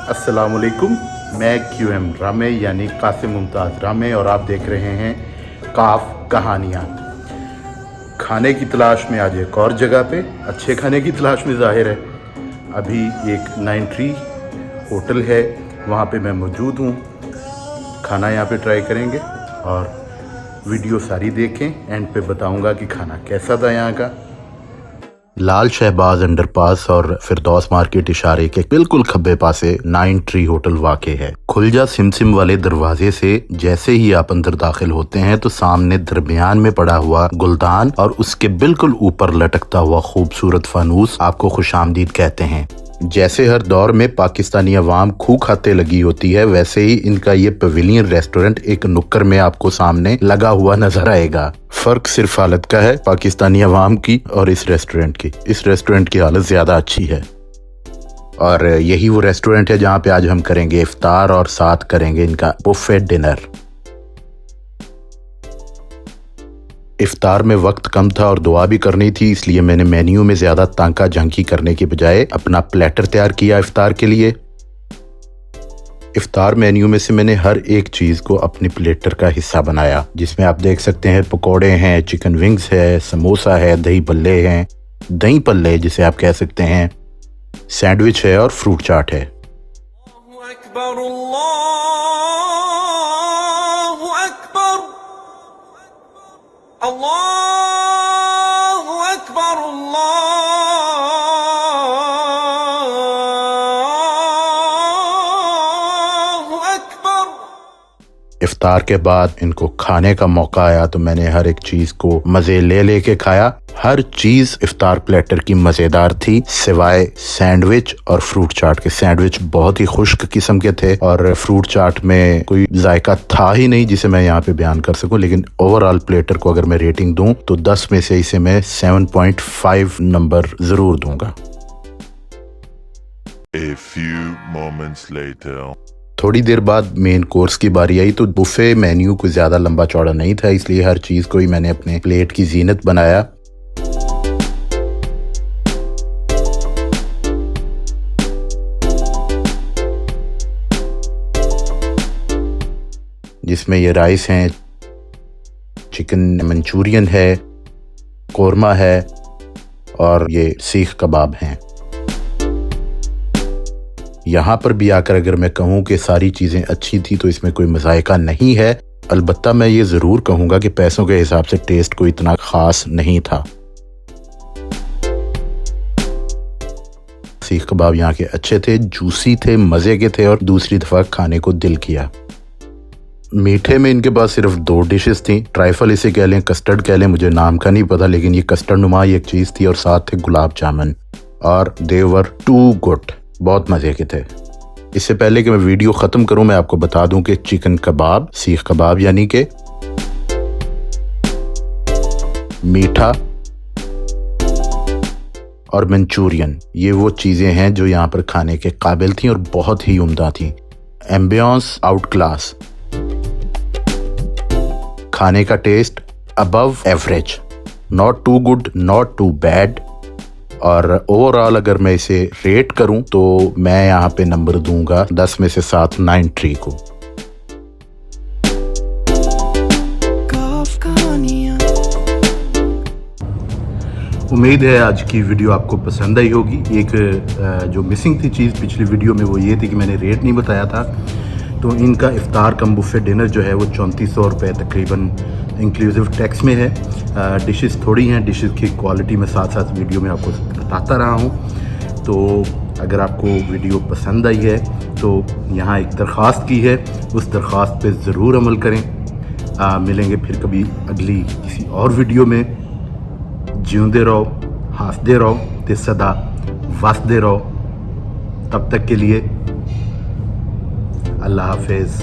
अस्सलामुअलैकुम, मैं QM रामे यानी कासिम मुमताज़ रामे और आप देख रहे हैं काफ कहानियाँ। खाने की तलाश में आज एक और जगह पे, अच्छे खाने की तलाश में ज़ाहिर है। अभी एक 9 ट्री होटल है, वहाँ पे मैं मौजूद हूँ। खाना यहाँ पे ट्राई करेंगे और वीडियो सारी देखें, एंड पे बताऊँगा कि खाना कैसा था यहाँ का। लाल शहबाज अंडरपास और फिरदौस मार्केट इशारे के बिल्कुल खब्बे पासे 9 ट्री होटल वाक़ है। खुलजा सिमसिम वाले दरवाजे से जैसे ही आप अंदर दाखिल होते हैं तो सामने दरमियान में पड़ा हुआ गुलदान और उसके बिल्कुल ऊपर लटकता हुआ खूबसूरत फानूस आपको खुशामदीद कहते हैं। जैसे हर दौर में पाकिस्तानी अवाम खूह खाते लगी होती है, वैसे ही इनका ये पवेलियन रेस्टोरेंट एक नुक्कर में आपको सामने लगा हुआ नजर आएगा। फर्क सिर्फ हालत का है, पाकिस्तानी अवाम की और इस रेस्टोरेंट की। इस रेस्टोरेंट की हालत ज्यादा अच्छी है और यही वो रेस्टोरेंट है जहाँ पे आज हम करेंगे इफ्तार और साथ करेंगे इनका बुफे डिनर। इफ्तार में वक्त कम था और दुआ भी करनी थी, इसलिए मैंने मेन्यू में ज्यादा तांका झांकी करने के बजाय अपना प्लेटर तैयार किया इफ्तार के लिए। इफ्तार मेन्यू में से मैंने हर एक चीज को अपनी प्लेटर का हिस्सा बनाया, जिसमें आप देख सकते हैं पकोड़े हैं, चिकन विंग्स है, समोसा है, दही पल्ले हैं, दही पल्ले जिसे आप कह सकते हैं, सैंडविच है और फ्रूट चाट है। अल्लाहु अकबर, अल्लाहु अकबर। इफ्तार के बाद इनको खाने का मौका आया तो मैंने हर एक चीज को मजे ले के खाया। हर चीज इफ्तार प्लेटर की मजेदार थी सिवाय सैंडविच और फ्रूट चाट के। सैंडविच बहुत ही खुश्क किस्म के थे और फ्रूट चाट में कोई जायका था ही नहीं जिसे मैं यहाँ पे बयान कर सकूं। लेकिन ओवरऑल प्लेटर को अगर मैं रेटिंग दूं तो 10 में से इसे मैं 7.5 नंबर जरूर दूंगा। A few moments later. थोड़ी देर बाद मेन कोर्स की बारी आई तो बुफे मेन्यू कोई ज्यादा लंबा चौड़ा नहीं था, इसलिए हर चीज को ही मैंने अपने प्लेट की जीनत बनाया। जिसमें ये राइस हैं, चिकन मंचूरियन है, कोरमा है और ये सीख कबाब हैं। यहाँ पर भी आकर अगर मैं कहूँ कि सारी चीज़ें अच्छी थी तो इसमें कोई मज़ायका नहीं है। अलबत्ता मैं ये ज़रूर कहूँगा कि पैसों के हिसाब से टेस्ट कोई इतना ख़ास नहीं था। सीख कबाब यहाँ के अच्छे थे, जूसी थे, मज़े के थे और दूसरी दफ़ा खाने को दिल किया। मीठे में इनके पास सिर्फ 2 डिशेस थी, ट्राइफल इसे कह लें, कस्टर्ड कह लें, मुझे नाम का नहीं पता, लेकिन ये कस्टर्ड नुमा एक चीज़ थी और साथ थे गुलाब जामुन और दे वर टू गुड, बहुत मज़े के थे। इससे पहले कि मैं वीडियो ख़त्म करूं मैं आपको बता दूं कि चिकन कबाब, सीख कबाब यानी कि मीठा और मंचूरियन, ये वो चीज़ें हैं जो यहाँ पर खाने के काबिल थी और बहुत ही उम्दा थी। एम्बियंस आउट क्लास, खाने का taste above average, not too good not too bad. और ओवरऑल अगर मैं इसे रेट करूं तो मैं यहाँ पे नंबर दूंगा 10 में से 7 9 ट्री को। उम्मीद है आज की वीडियो आपको पसंद आई होगी। एक जो मिसिंग थी चीज़ पिछली वीडियो में वो ये थी कि मैंने रेट नहीं बताया था। तो इनका इफ्तार कम बुफे डिनर जो है वो 3400 रुपये तकरीबन इंक्लूसिव टैक्स में है। डिशेस थोड़ी हैं, डिशेस की क्वालिटी में साथ साथ वीडियो में आपको बताता रहा हूँ। तो अगर आपको वीडियो पसंद आई है तो यहाँ एक दरख्वास्त की है, उस दरख्वास्त पे ज़रूर अमल करें। मिलेंगे फिर कभी अगली किसी और वीडियो में। जींदे रहो, हंसदे रहो ते सदा वसदे रहो। तब तक के लिए अल्लाह हाफिज़।